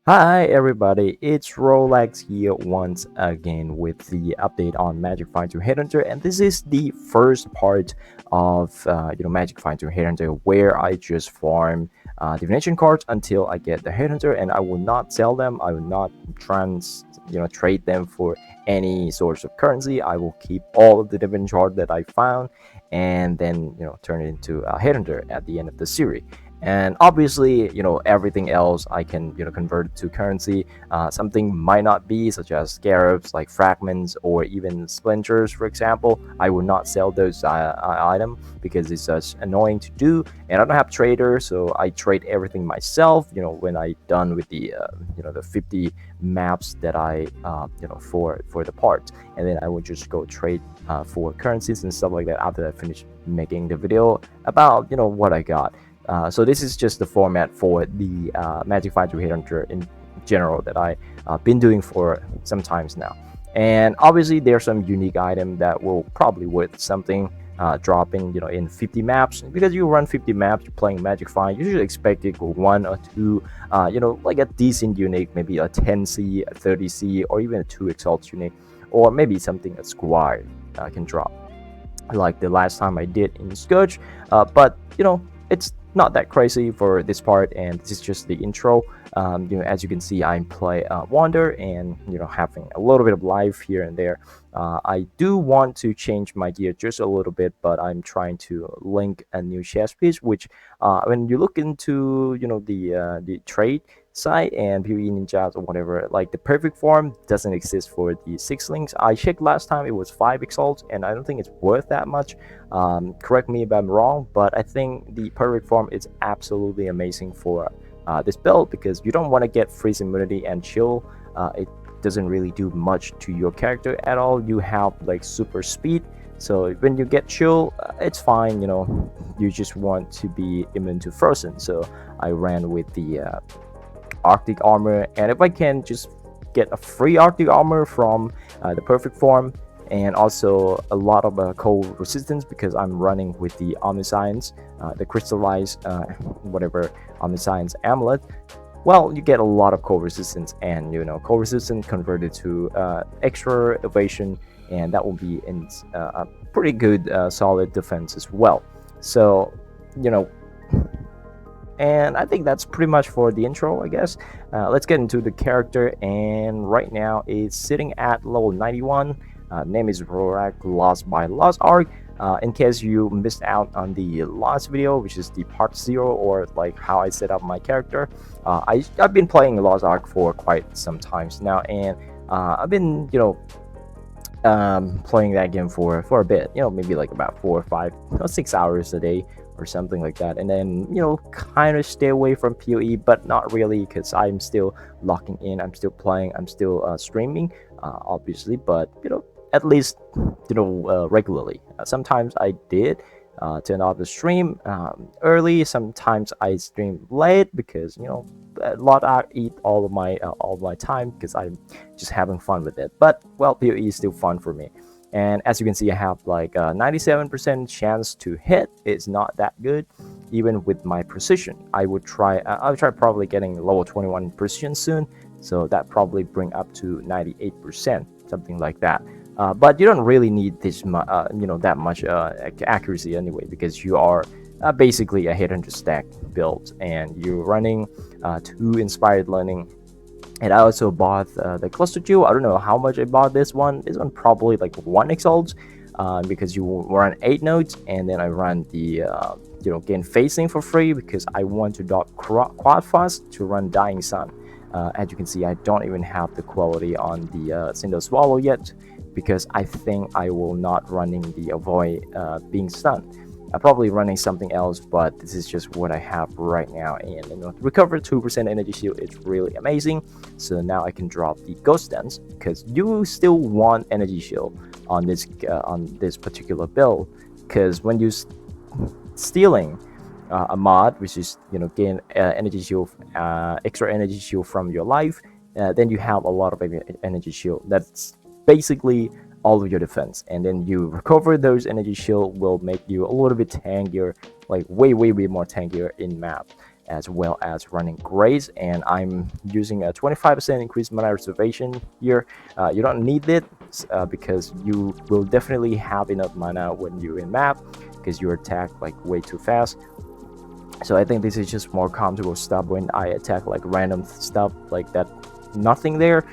Hi everybody, it's Rolex here once again with the update on Magic Finder Headhunter, and this is the first part of Magic Finder Headhunter where I just farm divination cards until I get the Headhunter, and I will not sell them. I will not trade them for any source of currency. I will keep all of the divination cards that I found, and then turn it into a Headhunter at the end of the series. And obviously everything else I can convert it to currency. Something might not be, such as scarabs like fragments or even splinters, for example. I will not sell those items because it's just annoying to do, and I don't have traders, so I trade everything myself when I done with the 50 maps that I for the part, and then I will just go trade for currencies and stuff like that after I finish making the video about what I got. So this is just the format for the Magic 5 to Headhunter in general that I been doing for some times now. And obviously there's some unique item that will probably worth something dropping in 50 maps, because you run 50 maps, you're playing Magic 5, you should expect it one or two like a decent unique, maybe a 10C, a 30C, or even a 2 exalt unique, or maybe something a squire can drop like the last time I did in Scourge. But it's not that crazy for this part, and this is just the intro. As you can see, I'm play Wander, and having a little bit of life here and there. I do want to change my gear just a little bit, but I'm trying to link a new chess piece, which when you look into the trade site and PvE ninjas or whatever, like the perfect form doesn't exist for the 6 links. I checked last time, it was 5 exalts, and I don't think it's worth that much. Correct me if I'm wrong, but I think the perfect form is absolutely amazing for this build, because you don't want to get freeze immunity and chill. It doesn't really do much to your character at all. You have like super speed, so when you get chill, it's fine. You just want to be immune to frozen, so I ran with the Arctic armor, and if I can just get a free Arctic armor from the perfect form, and also a lot of cold resistance, because I'm running with the Omniscience, the crystallized whatever Omniscience amulet. Well, you get a lot of cold resistance, and cold resistance converted to extra evasion, and that will be in a pretty good solid defense as well. So you know and I think that's pretty much for the intro, I guess. Let's get into the character, and right now it's sitting at level 91. Name is Rorak, Lost by Lost Ark. In case you missed out on the last video, which is the part 0, or like how I set up my character, I've been playing Lost Ark for quite some times now, and I've been playing that game for a bit, maybe like about 4 or 5 6 hours a day or something like that, and then kind of stay away from PoE, but not really, because I'm still locking in, I'm still playing, I'm still streaming, obviously, but at least regularly. Sometimes I did turn off the stream early, sometimes I stream late, because a lot I eat all of my time, because I'm just having fun with it. But well, PoE is still fun for me, and as you can see, I have like a 97% chance to hit. It's not that good, even with my precision. I'll try probably getting level 21 precision soon, so that probably bring up to 98%, something like that. But you don't really need that much accuracy anyway, because you are basically a headhunter stack build, and you're running 2 inspired learning. And I also bought the cluster jewel. I don't know how much I bought this one. This one probably like 1 exalt, because you run 8 nodes, and then I run the gain facing for free, because I want to dot quad fast to run Dying Sun. As you can see, I don't even have the quality on the Single Swallow yet, because I think I will not running the avoid being stunned. I'm probably running something else, but this is just what I have right now. And recover 2% energy shield is really amazing. So now I can drop the ghost dance, because you still want energy shield on this particular build, because when you stealing a mod, which is gain energy shield, extra energy shield from your life, then you have a lot of energy shield. That's basically all of your defense, and then you recover those energy shield will make you a little bit tankier, like way more tankier in map. as well as running Grace, and I'm using a 25% increased mana reservation here. You don't need it because you will definitely have enough mana when you're in map, because you attack like way too fast. So I think this is just more comfortable stuff when I attack like random stuff like that. Nothing there,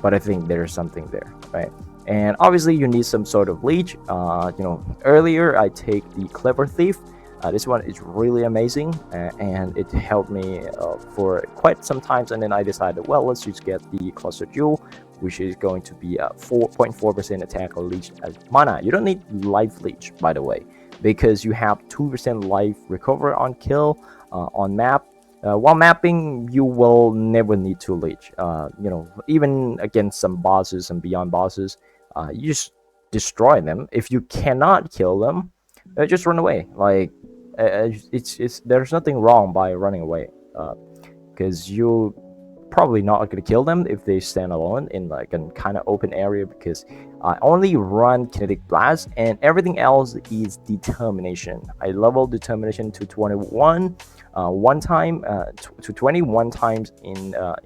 but I think there's something there, right? And obviously you need some sort of leech. Earlier I take the Clever Thief. This one is really amazing, and it helped me for quite some times, and then I decided, well, let's just get the Cluster Jewel, which is going to be a 4.4% attack or leech as mana. You don't need life leech, by the way, because you have 2% life recover on kill on map. While mapping, you will never need to leech. Even against some bosses and beyond bosses, you just destroy them. If you cannot kill them, just run away. Like it's there's nothing wrong by running away, because you probably not going to kill them if they stand alone in like a kind of open area, because I only run Kinetic Blast and everything else is Determination. I leveled Determination to 21 one time, to 21 times in a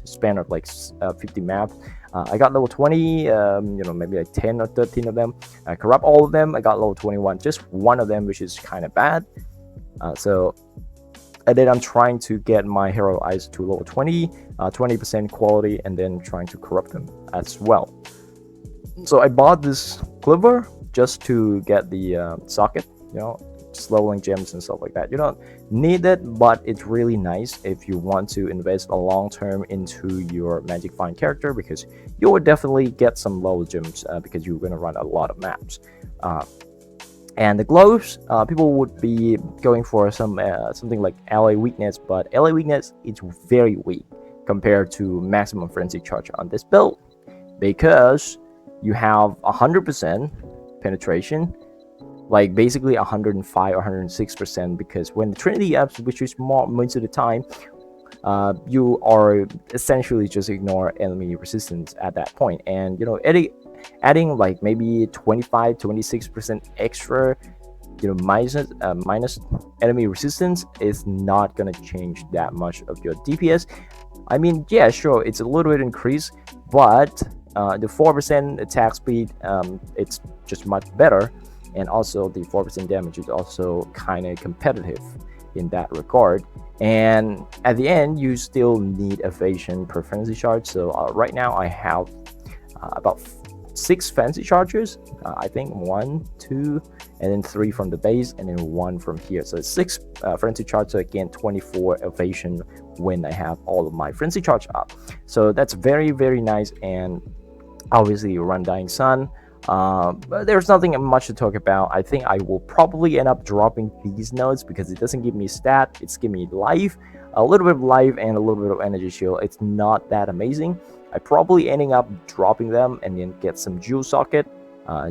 span of like 50 maps. I got level 20, maybe like 10 or 13 of them. I corrupt all of them. I got level 21, just one of them, which is kind of bad. And then I'm trying to get my hero eyes to level 20, 20% quality, and then trying to corrupt them as well. So I bought this Clever just to get the socket, just leveling gems and stuff like that. You don't need it, but it's really nice if you want to invest a long term into your Magic Find character, because you will definitely get some level gems because you're going to run a lot of maps. And the gloves, people would be going for something like ally weakness, but ally weakness is very weak compared to maximum frenzy charge on this build, because you have 100% penetration, like basically 105 or 106%, because when the Trinity ups, which is most of the time, you are essentially just ignore enemy resistance at that point. And adding like maybe 25-26% extra minus enemy resistance is not gonna change that much of your DPS. I mean, yeah, sure, it's a little bit increased, but the 4% attack speed, it's just much better, and also the 4% damage is also kind of competitive in that regard. And at the end, you still need evasion per frenzy charge. So right now I have about 6 fancy charges. I think 1, 2, and then 3 from the base, and then 1 from here. So it's 6 frenzy charge. So again, 24 evasion when I have all of my frenzy charge up. So that's very, very nice. And obviously you run Dying Sun. But there's nothing much to talk about. I think I will probably end up dropping these nodes because it doesn't give me stat. It's giving me life, a little bit of life, and a little bit of energy shield. It's not that amazing. I probably ending up dropping them and then get some jewel socket.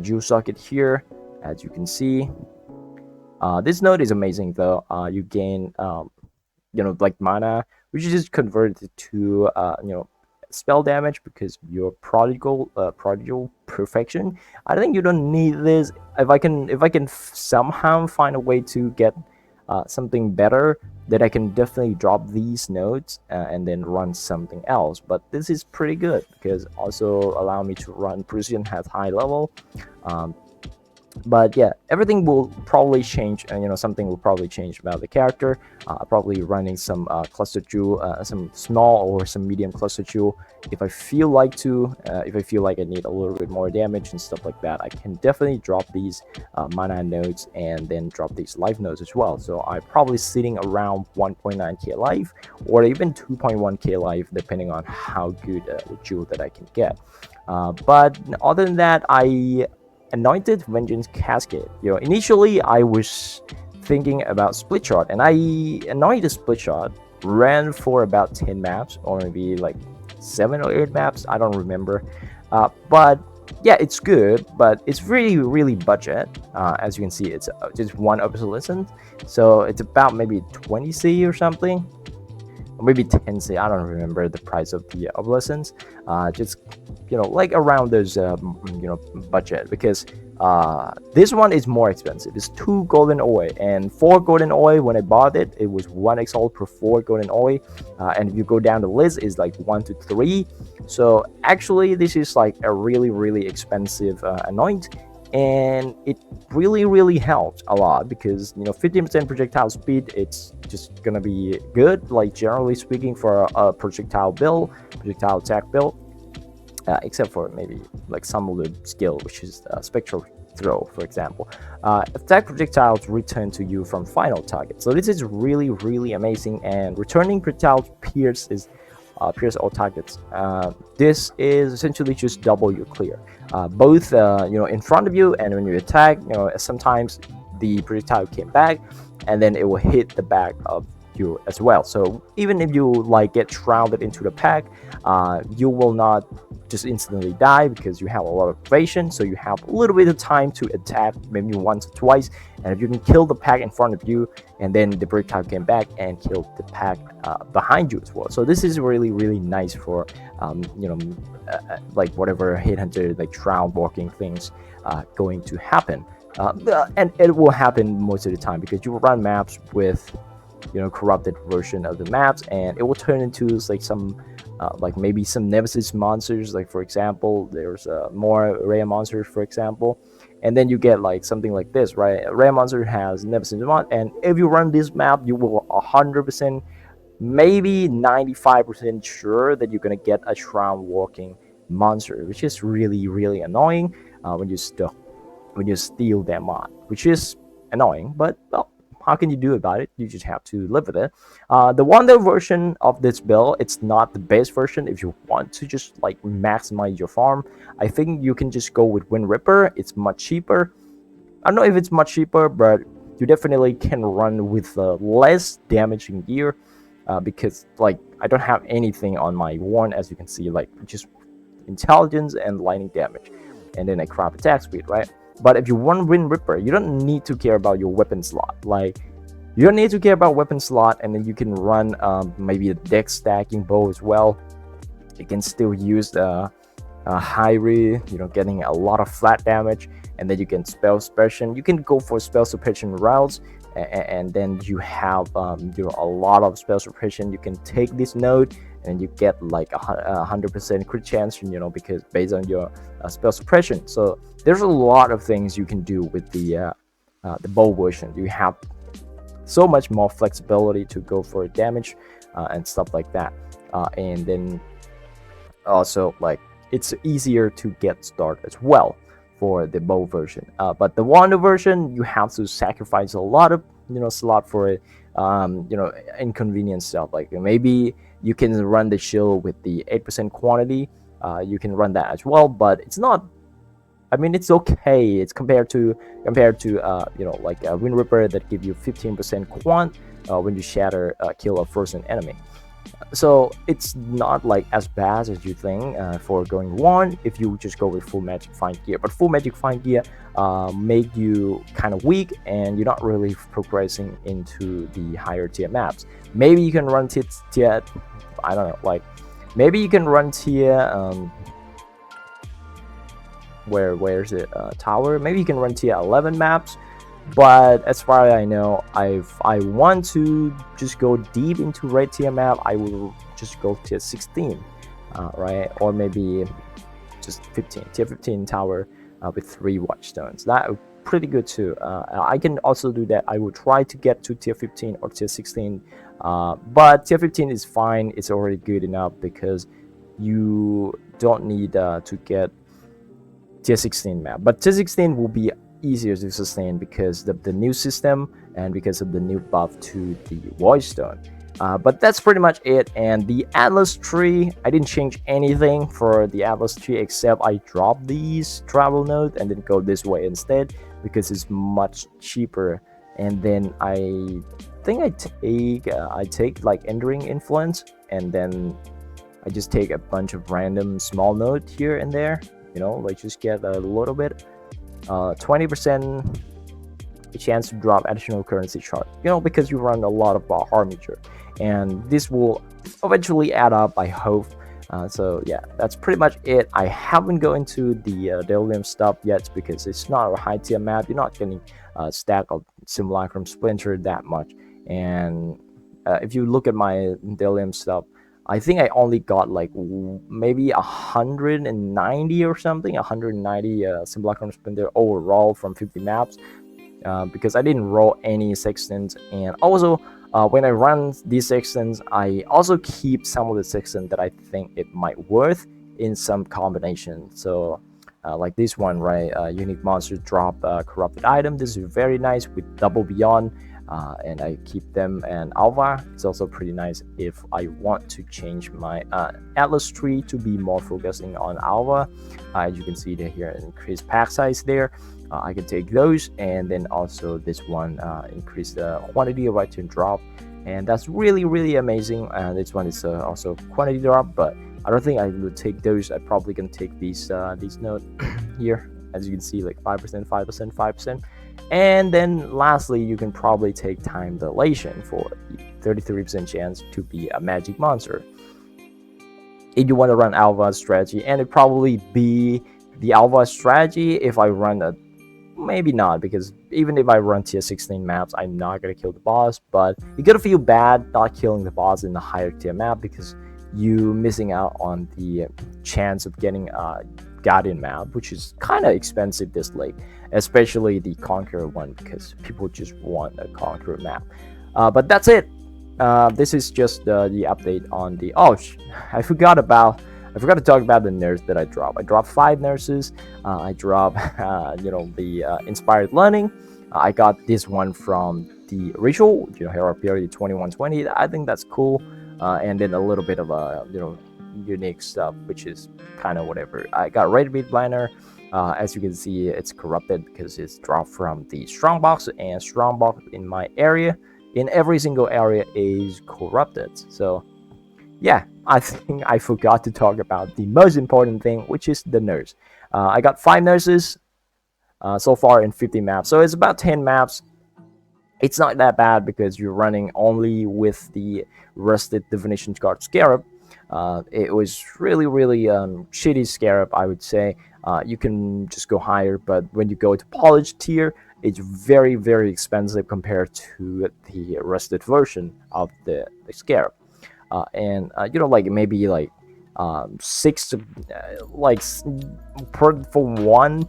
Jewel socket here, as you can see. This node is amazing though. You gain like mana, which is just converted to spell damage because your prodigal perfection. I think you don't need this. If I can somehow find a way to get something better, that I can definitely drop these nodes and then run something else. But this is pretty good because also allow me to run precision at high level. But yeah, everything will probably change, and something will probably change about the character. Probably running some cluster jewel, some small or some medium cluster jewel. If I feel like to, if I feel like I need a little bit more damage and stuff like that, I can definitely drop these mana nodes and then drop these life nodes as well. So I'm probably sitting around 1.9k life or even 2.1k life, depending on how good the jewel that I can get. But other than that, I anointed Vengeance Cascade. Initially I was thinking about Split Shot, and I anointed Split Shot, ran for about 10 maps or maybe like 7 or 8 maps, I don't remember. But yeah, it's good, but it's really budget. As you can see, it's just 1 obsolescence, so it's about maybe 20c or something, or maybe 10c. I don't remember the price of the obsolescence. Just like around those budget, because This one is more expensive. It's 2 golden ore and 4 golden ore. When I bought it, it was 1 exalt per 4 golden ore. And if you go down the list, it's like 1 to 3. So actually, this is like a really expensive anoint, and it really helps a lot because 15% projectile speed. It's just gonna be good, like generally speaking, for a projectile attack build. Except for maybe like some of the skill, which is spectral throw, for example. Attack projectiles return to you from final target. So this is really amazing, and returning projectiles pierce all targets. This is essentially just double your clear, both in front of you, and when you attack, sometimes the projectile came back, and then it will hit the back of you as well. So even if you like get shrouded into the pack, you will not just instantly die because you have a lot of evasion, so you have a little bit of time to attack, maybe once or twice. And if you can kill the pack in front of you, and then the projectile came back and killed the pack behind you as well. So this is really nice for like whatever headhunter, like shroud walking things going to happen. And it will happen most of the time because you will run maps with corrupted version of the maps, and it will turn into like some like maybe some nemesis monsters, like for example there's more rare monsters, for example, and then you get like something like this, right? A rare monster has nemesis mon, and if you run this map, you will 100%, maybe 95% sure that you're gonna get a shroud walking monster, which is really annoying when you steal that mod, which is annoying, but well, how can you do about it? You just have to live with it. The Wonder version of this build, it's not the best version. If you want to just like maximize your farm, I think you can just go with Wind Ripper. It's much cheaper. I don't know if it's much cheaper, but you definitely can run with less damaging gear, because like I don't have anything on my Warn, as you can see, like just intelligence and lightning damage, and then a crap attack speed, right? But if you want Wind Ripper, you don't need to care about your weapon slot. Like, you don't need to care about weapon slot, and then you can run maybe a deck stacking bow as well. You can still use the high getting a lot of flat damage, and then you can spell suppression. You can go for spell suppression routes, and then you have a lot of spell suppression. You can take this node, and you get like 100% crit chance, because based on your spell suppression. So there's a lot of things you can do with the bow version. You have so much more flexibility to go for damage and stuff like that, and then also like it's easier to get started as well for the bow version. But the Wonder version, you have to sacrifice a lot of slot for it, inconvenient stuff. Like maybe you can run the shield with the 8% quantity. You can run that as well, but it's not, I mean, it's okay. It's compared to like a Wind Ripper that give you 15% quant when you shatter kill a frozen enemy. So it's not like as bad as you think for going one if you just go with full magic find gear. But full magic find gear make you kind of weak, and you're not really progressing into the higher tier maps. Maybe you can run tier I don't know, like maybe you can run tier where's it tower. Maybe you can run tier 11 maps, but as far as I know, I want to just go deep into red tier map, I will just go tier 16, right? Or maybe just 15, tier 15 tower with 3 watchstones. That would pretty good too. I can also do that. I will try to get to tier 15 or tier 16, but tier 15 is fine. It's already good enough because you don't need to get tier 16 map. But tier 16 will be easier to sustain because of the new system and because of the new buff to the Voidstone. But that's pretty much it. And the Atlas tree, I didn't change anything for the Atlas tree except I dropped these travel nodes and then go this way instead because it's much cheaper. And then I think I take like Enduring Influence, and then I just take a bunch of random small nodes here and there, like just get a little bit 20% chance to drop additional currency chart, because you run a lot of armature, and this will eventually add up, I hope, So yeah, that's pretty much it. I haven't gone into the Delirium stuff yet because it's not a high tier map. You're not getting stack of Simulacrum Splinter that much. And if you look at my Delirium stuff, I think I only got like maybe 190 or something, 190 Simulacrum Splinter overall from 50 maps. Because I didn't roll any sextants, and also when I run these sextants, I also keep some of the sextants that I think it might worth in some combination. So like this one, right? Unique monster drop corrupted item. This is very nice with double beyond, and I keep them. And Alva is also pretty nice if I want to change my Atlas tree to be more focusing on Alva. As you can see here, increase pack size there. I can take those, and then also this one increase the quantity of item drop, and that's really amazing. And this one is also quantity drop, but I don't think I would take those. I'm probably gonna take these note here, as you can see, like 5%, 5%, 5%. And then lastly, you can probably take time dilation for the 33% chance to be a magic monster if you want to run Alva strategy. And it probably be the Alva strategy if I run a, maybe not, because even if I run tier 16 maps, I'm not gonna kill the boss. But you gotta feel bad not killing the boss in the higher tier map, because you missing out on the chance of getting a Guardian map, which is kind of expensive this late, especially the Conqueror one, because people just want a Conqueror map. But that's it. This is just the update on the. Oh, I forgot to talk about the nurse that I dropped. I dropped 5 nurses. I dropped, the inspired learning. I got this one from the ritual, Hero Period 2120. I think that's cool. And then a little bit of a, unique stuff, which is kind of whatever. I got Red Beat Blinder. As you can see, it's corrupted because it's dropped from the Strongbox, and Strongbox in my area, in every single area, is corrupted. So yeah, I think I forgot to talk about the most important thing, which is the nurse. I got 5 nurses so far in 50 maps, so it's about 10 maps. It's not that bad because you're running only with the Rusted Divination Guard Scarab. It was really shitty Scarab, I would say. You can just go higher, but when you go to Polished tier, it's very expensive compared to the Rusted version of the Scarab. And like maybe like 6 like for one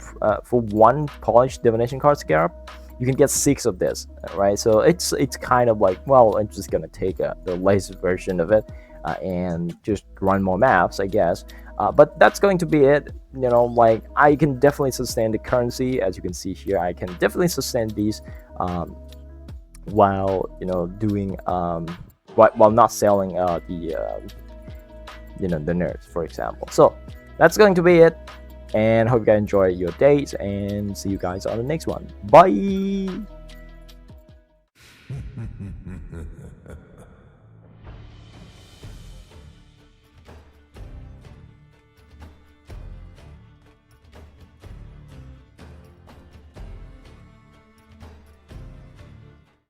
polished divination card Scarab, you can get 6 of this, right? So it's kind of like, well, I'm just gonna take the latest version of it and just run more maps, I guess. But that's going to be it. Like, I can definitely sustain the currency. As you can see here, I can definitely sustain these while doing while not selling the nerds, for example. So that's going to be it, and hope you guys enjoy your days, and see you guys on the next one. Bye.